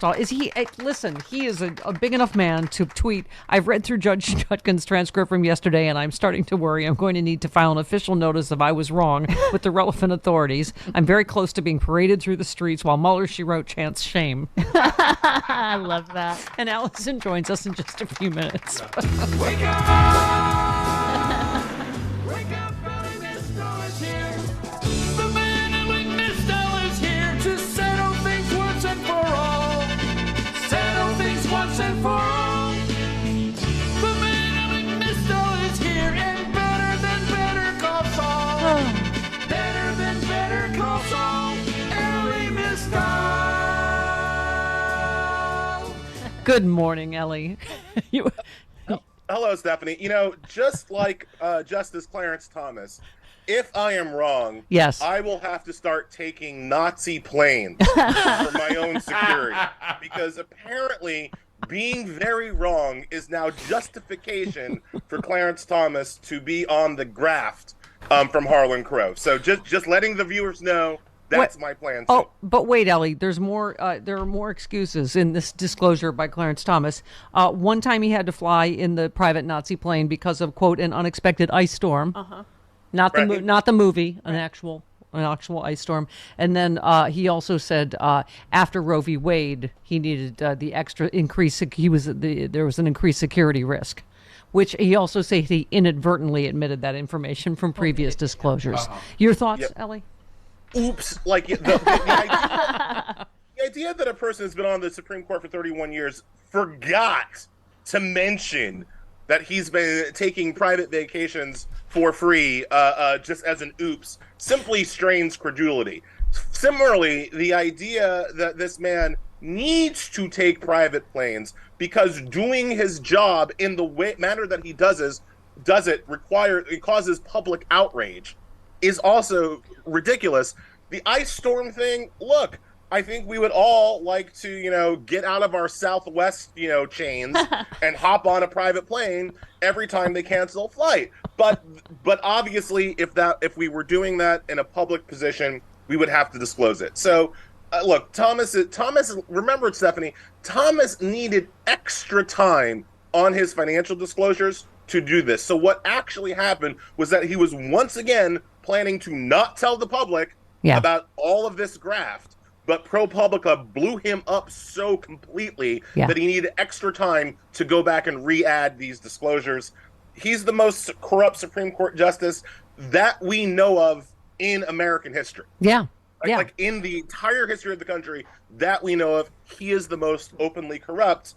So is he? Listen, he is a big enough man to tweet. I've read through Judge Chutkan's transcript from yesterday, and I'm starting to worry. I'm going to need to file an official notice if I was wrong with the relevant authorities. I'm very close to being paraded through the streets while Mueller, she wrote, chants shame. I love that. And Allison joins us in just a few minutes. Wake up! Wake up, Elie Mystal is here. The man Elie Mystal is here to settle things once and for all. Settle things once and for all. The man Elie Mystal is here, and better than better call Saul. Better than better call Saul. Elie Mystal. Good morning, Ellie. Hello, Stephanie. Just like Justice Clarence Thomas, if I am wrong, Yes. I will have to start taking Nazi planes for my own security. Because apparently being very wrong is now justification for Clarence Thomas to be on the graft from Harlan Crow. So just letting the viewers know, that's my plan, too. Oh, but wait, Ellie, there's more. There are more excuses in this disclosure by Clarence Thomas. One time he had to fly in the private Nazi plane because of, quote, an unexpected ice storm. Not the not the movie, an actual ice storm. And then he also said after Roe v. Wade, he needed the extra increase. There was an increased security risk, which he also said he inadvertently admitted that information from previous disclosures. Your thoughts, Ellie? Oops. Like, the idea that a person who's been on the Supreme Court for 31 years forgot to mention that he's been taking private vacations for free just as an oops simply strains credulity. Similarly, the idea that this man needs to take private planes because doing his job in the manner that he does it causes public outrage is also ridiculous. The ice storm thing, look, I think we would all like to, get out of our Southwest, chains and hop on a private plane every time they cancel a flight. But obviously, if we were doing that in a public position, we would have to disclose it. So, look, Thomas, remember, Stephanie, Thomas needed extra time on his financial disclosures to do this. So what actually happened was that he was once again planning to not tell the public about all of this graft, but ProPublica blew him up so completely that he needed extra time to go back and re-add these disclosures. He's the most corrupt Supreme Court justice that we know of in American history. Like in the entire history of the country that we know of, he is the most openly corrupt.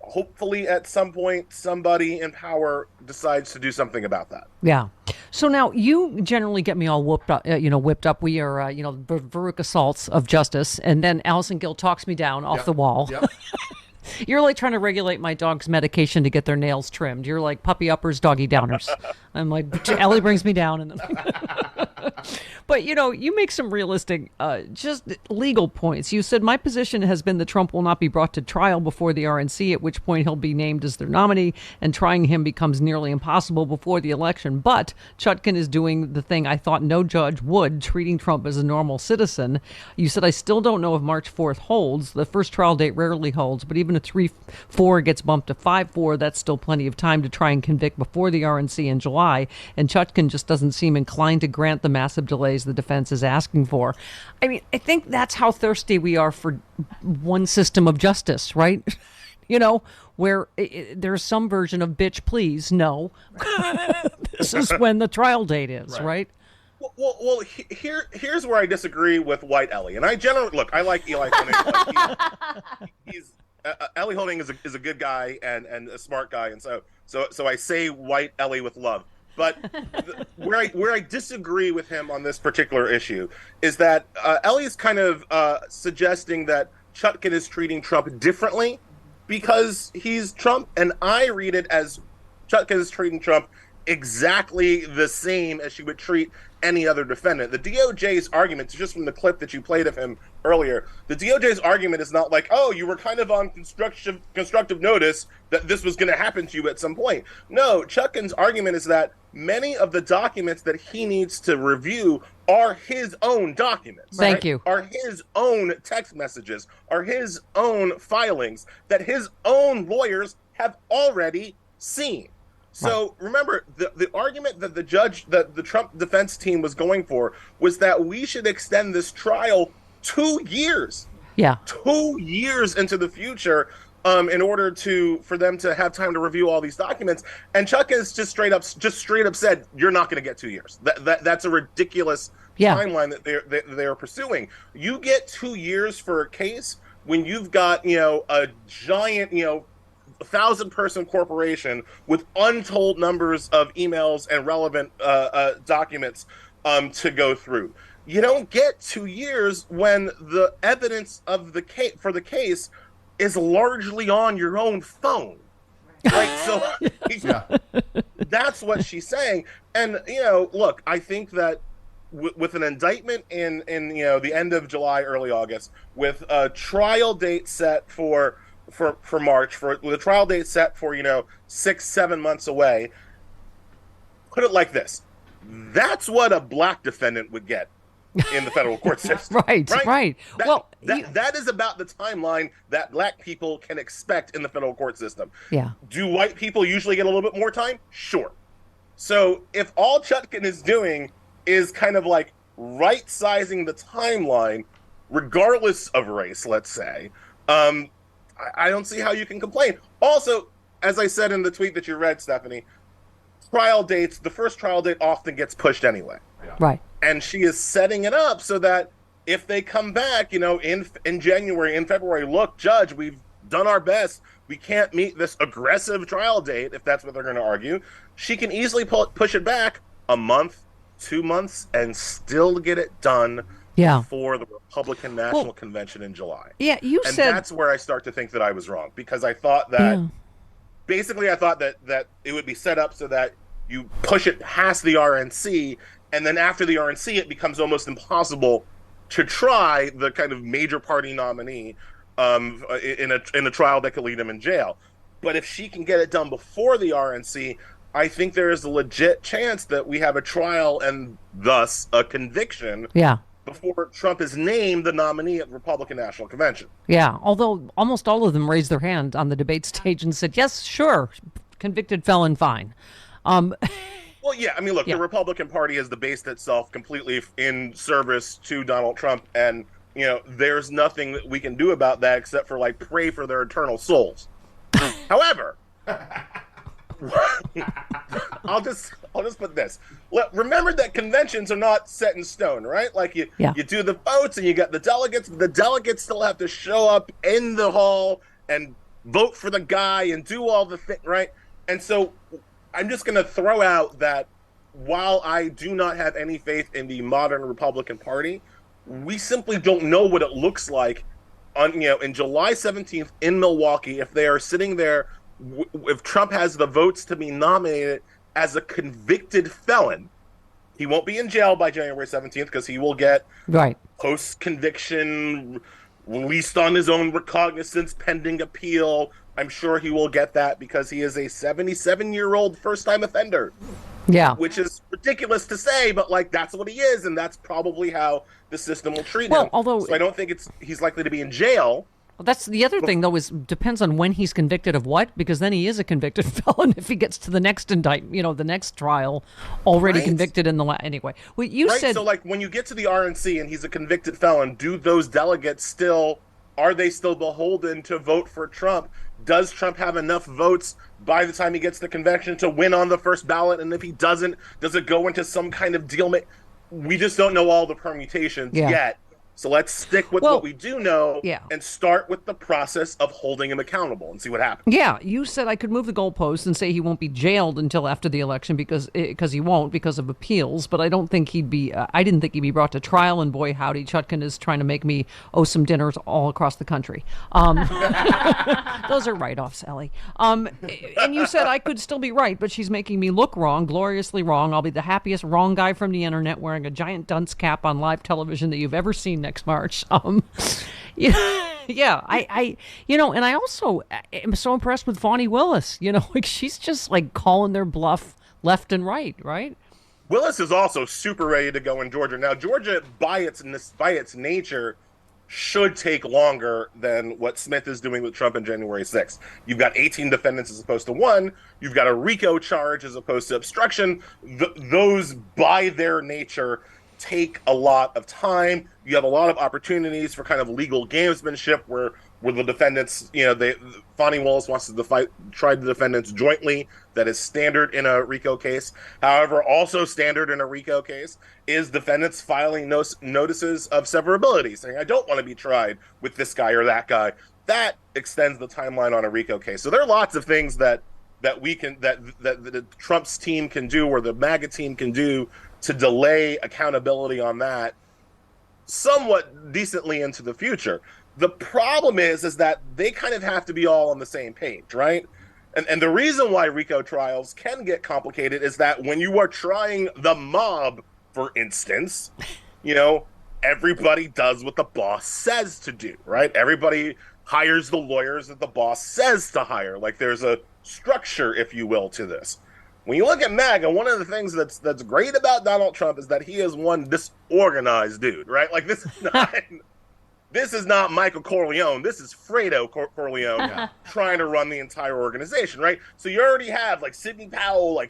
Hopefully at some point somebody in power decides to do something about that. Yeah. So now you generally get me all whipped up. We are, Baruch assaults of justice. And then Allison Gill talks me down off the wall. Yep. You're like trying to regulate my dog's medication to get their nails trimmed. You're like puppy uppers, doggy downers. I'm like, Ellie brings me down. And then but, you make some realistic, just legal points. You said, my position has been that Trump will not be brought to trial before the RNC, at which point he'll be named as their nominee, and trying him becomes nearly impossible before the election. But Chutkan is doing the thing I thought no judge would, treating Trump as a normal citizen. You said, I still don't know if March 4th holds. The first trial date rarely holds, but even if 3-4 gets bumped to 5-4, that's still plenty of time to try and convict before the RNC in July. And Chutkan just doesn't seem inclined to grant the massive delays the defense is asking for. I mean, I think that's how thirsty we are for one system of justice, right? Where there's some version of bitch, please, no. This is when the trial date is, right? Well, here's where I disagree with White Ellie. And I generally, look, I like Eli Holding. He's Ellie Holding is a good guy and a smart guy. And so I say White Ellie with love. But where I disagree with him on this particular issue is that Ellie's kind of suggesting that Chutkan is treating Trump differently because he's Trump, and I read it as Chutkan is treating Trump exactly the same as she would treat any other defendant. The DOJ's arguments, just from the clip that you played of him earlier, the DOJ's argument is not like, oh, you were kind of on constructive notice that this was going to happen to you at some point. No, Chutkan's argument is that many of the documents that he needs to review are his own documents. Thank you. Are his own text messages, are his own filings that his own lawyers have already seen. So remember, the argument that the Trump defense team was going for was that we should extend this trial 2 years. Yeah. 2 years into the future, in order for them to have time to review all these documents. And Chuck has just straight up said, you're not going to get 2 years. That's a ridiculous timeline that they're pursuing. You get 2 years for a case when you've got, a giant, 1,000-person corporation with untold numbers of emails and relevant documents to go through. You don't get 2 years when the evidence of the case is largely on your own phone. Right? So that's what she's saying. And look, I think that with an indictment in the end of July, early August, with a trial date set for March, with a trial date set for 6-7 months away, put it like this: that's what a black defendant would get in the federal court system. Right. That is about the timeline that black people can expect in the federal court system. Yeah. Do white people usually get a little bit more time? Sure. So if all Chutkan is doing is kind of like right-sizing the timeline, regardless of race, let's say, I don't see how you can complain. Also, as I said in the tweet that you read, Stephanie, the first trial date often gets pushed anyway. Yeah. Right. And she is setting it up so that if they come back, in January, in February, look, Judge, we've done our best. We can't meet this aggressive trial date, if that's what they're going to argue. She can easily push it back a month, 2 months, and still get it done before the Republican National Convention in July. Yeah, and that's where I start to think that I was wrong, because I thought that basically that it would be set up so that you push it past the RNC, and then after the RNC, it becomes almost impossible to try the kind of major party nominee in a trial that could lead him in jail. But if she can get it done before the RNC, I think there is a legit chance that we have a trial and thus a conviction before Trump is named the nominee at the Republican National Convention. Yeah, although almost all of them raised their hand on the debate stage and said, yes, sure, convicted felon, fine. Well, yeah, I mean, look, the Republican Party has debased itself completely in service to Donald Trump, and, there's nothing that we can do about that except for, pray for their eternal souls. However, I'll just put this. Remember that conventions are not set in stone, right? You do the votes and you got the delegates, but the delegates still have to show up in the hall and vote for the guy and do all the thing, right? And so I'm just going to throw out that while I do not have any faith in the modern Republican Party, we simply don't know what it looks like in July 17th in Milwaukee if they are sitting there. If Trump has the votes to be nominated as a convicted felon, he won't be in jail by January 17th because he will get post-conviction released on his own recognizance pending appeal. I'm sure he will get that because he is a 77-year-old first-time offender. Yeah. Which is ridiculous to say, but that's what he is, and that's probably how the system will treat him. So I don't think he's likely to be in jail. Well, that's the other thing, though, is depends on when he's convicted of what, because then he is a convicted felon if he gets to the next indictment, the next trial, already convicted in the anyway. Well, you said so. When you get to the RNC and he's a convicted felon, do those delegates are they still beholden to vote for Trump? Does Trump have enough votes by the time he gets to the convention to win on the first ballot? And if he doesn't, does it go into some kind of deal? We just don't know all the permutations yet. So let's stick with what we do know and start with the process of holding him accountable and see what happens. Yeah, you said I could move the goalposts and say he won't be jailed until after the election because he won't because of appeals. But I don't think he'd be. I didn't think he'd be brought to trial. And boy, howdy, Chutkan is trying to make me owe some dinners all across the country. Those are write-offs, Ellie. And you said I could still be right, but she's making me look wrong, gloriously wrong. I'll be the happiest wrong guy from the internet wearing a giant dunce cap on live television that you've ever seen next March. Yeah, I and I also am so impressed with Fani Willis. Like she's just like calling their bluff left and right. Willis is also super ready to go in Georgia. Now, Georgia, by its nature, should take longer than what Smith is doing with Trump on January 6th. You've got 18 defendants as opposed to 1. You've got a RICO charge as opposed to obstruction. Those, by their nature, take a lot of time. You have a lot of opportunities for kind of legal gamesmanship where the defendants, Fani Willis wants to try the defendants jointly. That is standard in a RICO case. However, also standard in a RICO case is defendants filing notices of severability, saying, I don't want to be tried with this guy or that guy. That extends the timeline on a RICO case. So there are lots of things that the Trump's team can do or the MAGA team can do to delay accountability on that somewhat decently into the future. The problem is that they kind of have to be all on the same page, right? And the reason why RICO trials can get complicated is that when you are trying the mob, for instance, everybody does what the boss says to do, right? Everybody hires the lawyers that the boss says to hire. Like there's a structure, if you will, to this. When you look at MAGA, one of the things that's great about Donald Trump is that he is one disorganized dude, right? Like this is not Michael Corleone. This is Fredo Corleone trying to run the entire organization, right? So you already have like Sidney Powell, I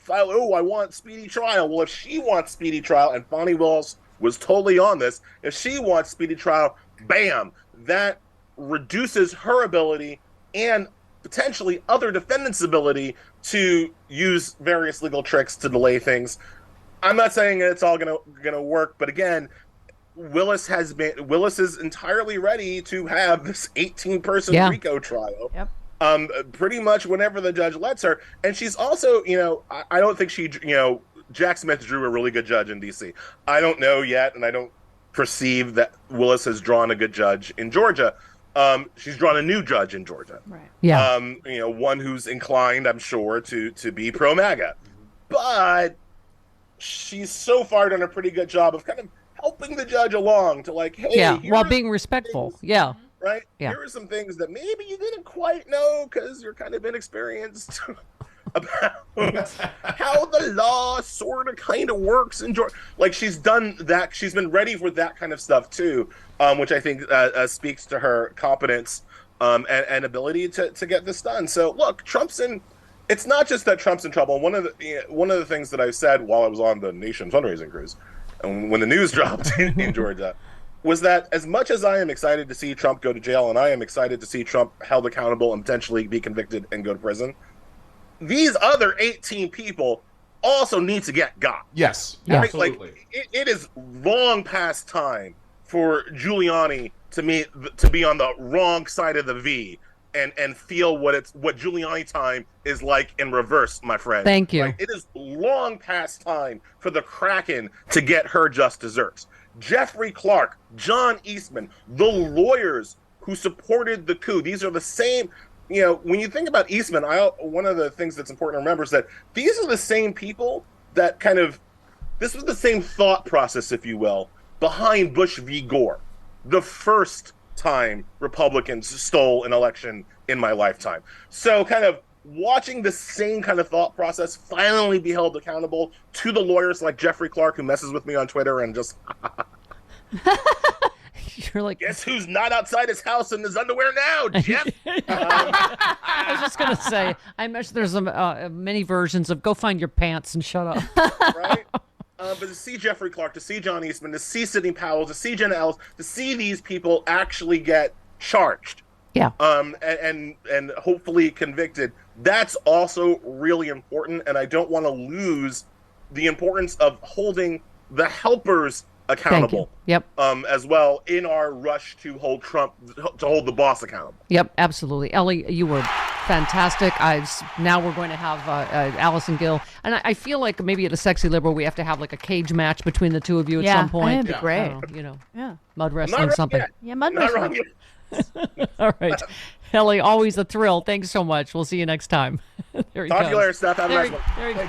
want speedy trial. Well, if she wants speedy trial, and Fani Willis was totally on this, if she wants speedy trial, bam, that reduces her ability and potentially other defendants' ability to use various legal tricks to delay things. I'm not saying it's all gonna work, but again, Willis is entirely ready to have this 18-person RICO trial. Yep. Pretty much whenever the judge lets her. And she's also, I don't think Jack Smith drew a really good judge in D.C. I don't know yet, and I don't perceive that Willis has drawn a good judge in Georgia. She's drawn a new judge in Georgia. Right. Yeah. One who's inclined, I'm sure, to be pro-MAGA. But she's so far done a pretty good job of kind of helping the judge along to while being respectful. Right? Yeah. Here are some things that maybe you didn't quite know because you're kind of inexperienced about how the law sort of kind of works in Georgia. Like she's done that. She's been ready for that kind of stuff too, which I think speaks to her competence and ability to get this done. So look, it's not just that Trump's in trouble. One of the things that I said while I was on the Nation fundraising cruise, and when the news dropped in Georgia, was that as much as I am excited to see Trump go to jail, and I am excited to see Trump held accountable and potentially be convicted and go to prison, these other 18 people also need to get got. Yes, yeah. Absolutely. Like, it is long past time for Giuliani to be on the wrong side of the V and feel what Giuliani time is like in reverse, my friend. Thank you. Like, it is long past time for the Kraken to get her just desserts. Jeffrey Clark, John Eastman, the lawyers who supported the coup, these are the same. When you think about Eastman, one of the things that's important to remember is that these are the same people that this was the same thought process, if you will, behind Bush v. Gore, the first time Republicans stole an election in my lifetime. So kind of watching the same kind of thought process finally be held accountable to the lawyers like Jeffrey Clark, who messes with me on Twitter and just... You're like, guess who's not outside his house in his underwear now, Jeff? I was just gonna say, I imagine there's many versions of "Go find your pants and shut up." Right? But to see Jeffrey Clark, to see John Eastman, to see Sidney Powell, to see Jenna Ellis, to see these people actually get charged, and hopefully convicted, that's also really important. And I don't want to lose the importance of holding the helpers accountable. Yep. As well in our rush to hold the boss accountable. Yep, absolutely. Elie, you were fantastic. Now we're going to have Allison Gill, and I feel like maybe at a Sexy Liberal we have to have like a cage match between the two of you at some point. That'd be great. Mud wrestling, something. Mud wrestling. All right, Elie, always a thrill. Thanks so much. We'll see you next time. There you go. Talk to you later, Steph. Have a nice one. There you go.